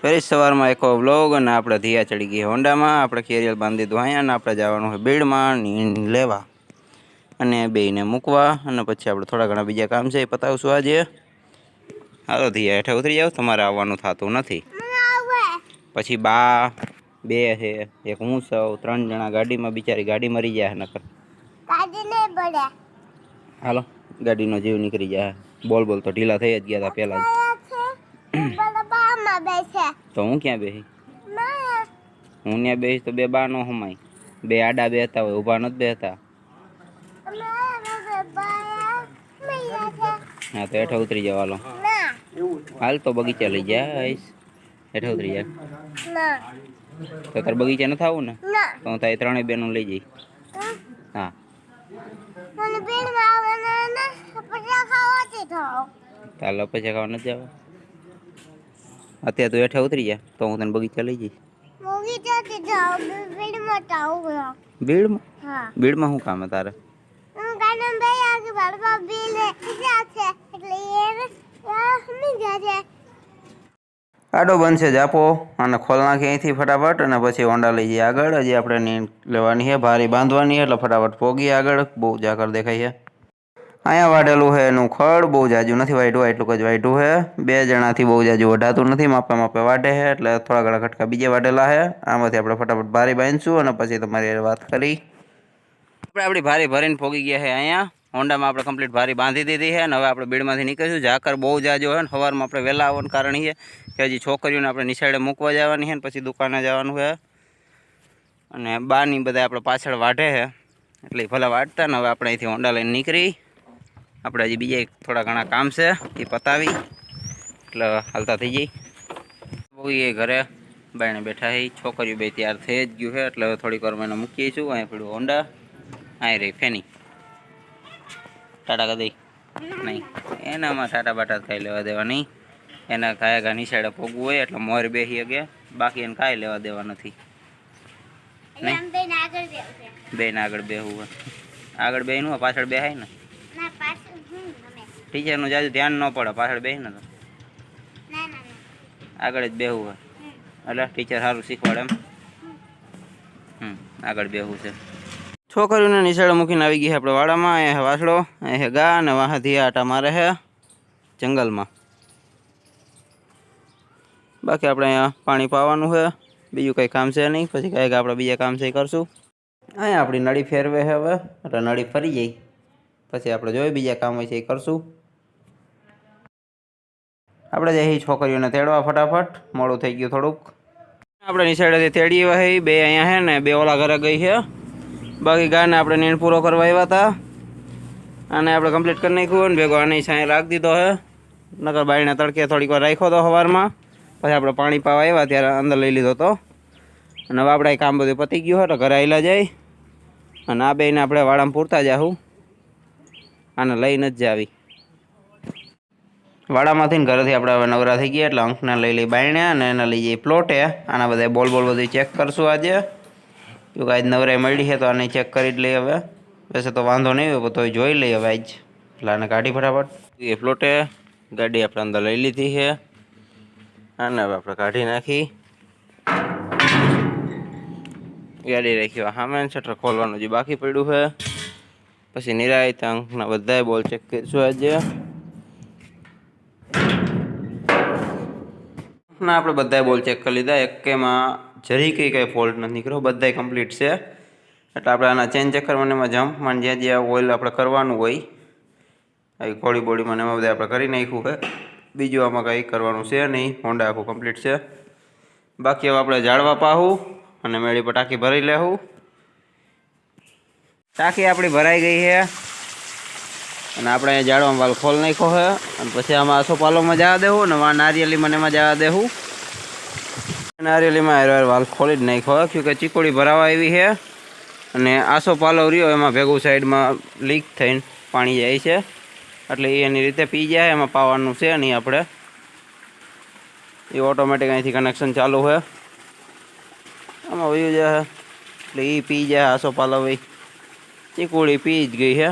ફરી સવારમાં એક વ્લોગ અને આપણે ધિયા ચડી ગઈ હોન્ડામાં. આપણે કેરિયલ બાંધી દીધું અહીંયા અને આપણે જવાનું હોય બીડમાં નીંદ લેવા અને બેયને મૂકવા અને પછી આપણે થોડા ઘણા બીજા કામ છે એ પતાવશું આજે. હાલો ધિયા હેઠે ઉતરી જાવ, તમારે આવવાનું થતું નથી. પછી બા બે છે, એક હું સૌ, 3 જણા ગાડીમાં. બિચારી ગાડી મરી જાય નકર. ગાડી નહીં પડે. હાલો ગાડીનો જીવ નીકળી જાય. બોલ બોલ તો ઢીલા થઈ જ ગયા હતા પહેલા જ. તો હું ક્યાં બેહી? હું ત્યાં બેહીશ તો બે બા નો હમાય. બે આડા બેહતા હોય, ઊભા નથી બેહતા. હા તો હેઠે ઉતરી જાવ. હાલો હાલ તો બગીચા લઈ જઈશ. હેઠે ઉતરી જાય તો તાર બગીચા નથી આવું ને? તો હું તારી 3 બેનો લઈ જઈ. હા ચાલો પછી ખાવા નથી જવા. અત્યારે તું હેઠે ઉતરી જા તો હું તને બગીચા લઈ જઈશ. બીડમાં? બીડમાં શું કામ તારે? આડો બનશે જાપો અને ખોલ નાખી અહીંથી ફટાફટ અને પછી હોન્ડા લઈ જઈએ આગળ. હજી આપણે નીંદ લેવાની છે, ભારી બાંધવાની છે એટલે ફટાફટ પોગી આગળ. બહુ ઝાકર દેખાય છે. અહીંયા વાઢેલું છે એનું ખડ. બહુ જાજુ નથી વાઢ્યું, એટલું જ વાઢ્યું છે. 2 જણાથી બહુ જાજુ વઢાતું નથી, માપે માપે વાઢે છે એટલે થોડા ઘણા ખટકા બીજે વાઢેલા છે. આમાંથી આપણે ફટાફટ ભારી બાંધીશું અને પછી તમારી વાત કરી. આપણે આપણી ભારી ભરીને પોગી ગયા છે અહીંયા હોન્ડામાં. આપણે કમ્પ્લીટ ભારી બાંધી દીધી છે અને હવે આપણે બીડમાંથી નીકળીશું. ઝાકર બહુ જાજો છે ને સવારમાં આપણે વહેલા આવવાનું કારણ છે કે હજી છોકરીઓને આપણે નિશાળે મૂકવા જવાની છે ને પછી દુકાને જવાનું છે. અને બાની બધા આપણે પાછળ વાઢે છે એટલે ભલે વાઢતા ને. હવે આપણે અહીંથી હોન્ડા લઈને નીકળી. આપણે હજી બીજા થોડા ઘણા કામ છે એ પતાવી એટલે હાલતા થઈ જઈ. બહુ એ ઘરે બાયણે બેઠા છે. છોકરીઓ બે તૈયાર થઈ જ ગયું છે એટલે હવે થોડીક વાર એને મૂકીએ છું. અહીંયા પડ્યું હોન્ડા, અહીં રહી ફેની. ટાટા કરી દઈ નહીં, એનામાં ટાટા બાટા કાંઈ લેવા દેવા નહીં. એના કાયા ઘા નિશાળે પોગવું હોય એટલે મોર બેસી ગયા, બાકી એને કાંઈ લેવા દેવા નથી. બેન આગળ બેહવું હોય. આગળ બેન હોય, પાછળ બેહાય ને. ટીચરનું જાજુ ધ્યાન ન પડે, પાછળ બેહી ને તો આગળ જ બેહવું હોય એટલે ટીચર સારું શીખવાડે એમ. આગળ બેહવું છે. છોકરીઓને નિશાળે મૂકીને આવી ગઈ છે આપણે વાડામાં. અહીંયા વાસળો, અહીંયા ગા અને વાહાથી આટા મારે છે જંગલમાં. બાકી આપણે અહીંયા પાણી પાવાનું છે, બીજું કંઈ કામ છે નહીં. પછી કાંઈક આપણે બીજા કામ છે એ કરશું. અહીંયા આપણી નળી ફેરવે છે હવે એટલે નળી ફરી જાય પછી આપણે જોઈએ બીજા કામ હોય છે એ કરશું. આપણે જઈએ છોકરીઓને તેડવા ફટાફટ, મોડું થઈ ગયું થોડુંક. આપણે નિશાળેથી તેડી આવ્યા છે બે. અહીંયા છે ને બે ઓલા ઘરે ગઈ છે. બાકી ગાને આપણે નીંદ પૂરો કરવા આવ્યા હતા અને આપણે કમ્પ્લીટ કરી નાખ્યું ને ભેગો આની સાંઈ રાખી દીધો છે. નકર બાયણે તડકે થોડીક વાર રાખ્યો હતો સવારમાં. પછી આપણે પાણી પાવા આવ્યા ત્યારે અંદર લઈ લીધો હતો. અને હવે આપણે કામ બધું પતી ગયું હોય તો ઘરે આવેલા જાય અને આ બેને આપણે વાડામાં પૂરતા જાઉં. આને લઈને જ જાવી વાડામાંથી ને. ઘરેથી આપણે હવે નવરા થઈ ગયા એટલે અંકને લઈ બાયણે અને એને લઈ જઈએ પ્લોટે. આના બધા બોલ બધું ચેક કરશું આજે. જો આજ નવરાઈ મળી છે તો આને ચેક કરી જ લઈએ હવે. વૈસે તો વાંધો નહીં હોય તો જોઈ લઈએ હવે આજ. એટલે આને કાઢી ફટાફટ એ પ્લોટે. ગાડી આપણે અંદર લઈ લીધી છે આને હવે આપણે કાઢી નાખી. ગાડી રાખી સામે શટર ખોલવાનું જે બાકી પડ્યું છે. પછી નિરાયત અંકના બધાય બોલ ચેક કરીશું આજે. ના આપણે બધાય બોલ ચેક કરી લીધા. એકેમાં જરી કંઈ ફોલ્ટ નથી નીકળ્યો, બધાય કમ્પ્લીટ છે. એટલે આપણે આના ચેન ચેક કરવાને એમાં જમ્પમાં જ્યાં જ્યાં ઓઇલ આપણે કરવાનું હોય આવી ઘોડી બોડીમાં એમાં બધા આપણે કરી નાખ્યું છે. બીજું આમાં કંઈ કરવાનું છે નહીં. હોન્ડા આખું કમ્પ્લીટ છે. બાકી હવે આપણે ઝાડવા પાહું અને મેળી પર ટાંકી ભરી લેવું. ટાંકી આપણી ભરાઈ ગઈ છે અને આપણે અહીંયા ઝાડવામાં વાલ ખોલ નાખ્યો છે. અને પછી આમાં આસોપાલોમાં જવા દેવું ને નારિયેલીમાં એમાં જવા દેવું. નારિયેલીમાં હાર વાલ ખોલી જ નાખ્યો કે ચીકોડી ભરાવા આવી છે અને આસોપાલો રહ્યો એમાં ભેગું સાઈડમાં લીક થઈને પાણી જાય છે એટલે એની રીતે પી જાય. એમાં પાવાનું છે નહીં આપણે, એ ઓટોમેટિક અહીંથી કનેક્શન ચાલુ છે. આમાં વયું જાય એટલે એ પી જાય આસોપાલો. ભાઈ ચીકુડી પી જ ગઈ છે.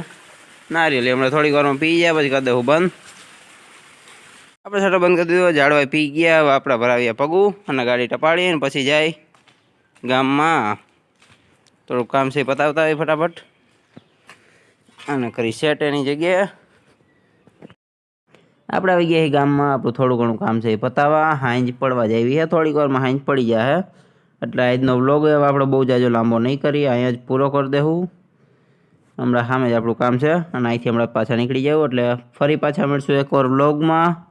નારિયેલી હમણાં થોડીક વારમાં પી જાય પછી કરી દેવું બંધ. આપણે શટર બંધ કરી દીધો, ઝાડવા પી ગયા. હવે આપણે ભરાવ્યા પગું અને ગાડી ટપાડીએ ને પછી જાય ગામમાં. થોડુંક કામ છે પતાવતા હોય ફટાફટ અને કરી સેટ એની જગ્યાએ. આપણે આવી ગયા ગામમાં. આપણું થોડું ઘણું કામ છે એ પતાવવા. હાંજ પડવા જાવી છે, થોડીક વારમાં હાંજ પડી જાય. એટલે આજનો વ્લોગ હવે આપણે બહુ જાજો લાંબો નહીં કરીએ, અહીંયા જ પૂરો કરી દેવું. હમણાં સામે જ આપણું કામ છે અને અહીંથી હમણાં પાછા નીકળી જવું. એટલે ફરી પાછા મળશું એકવાર વ્લોગમાં.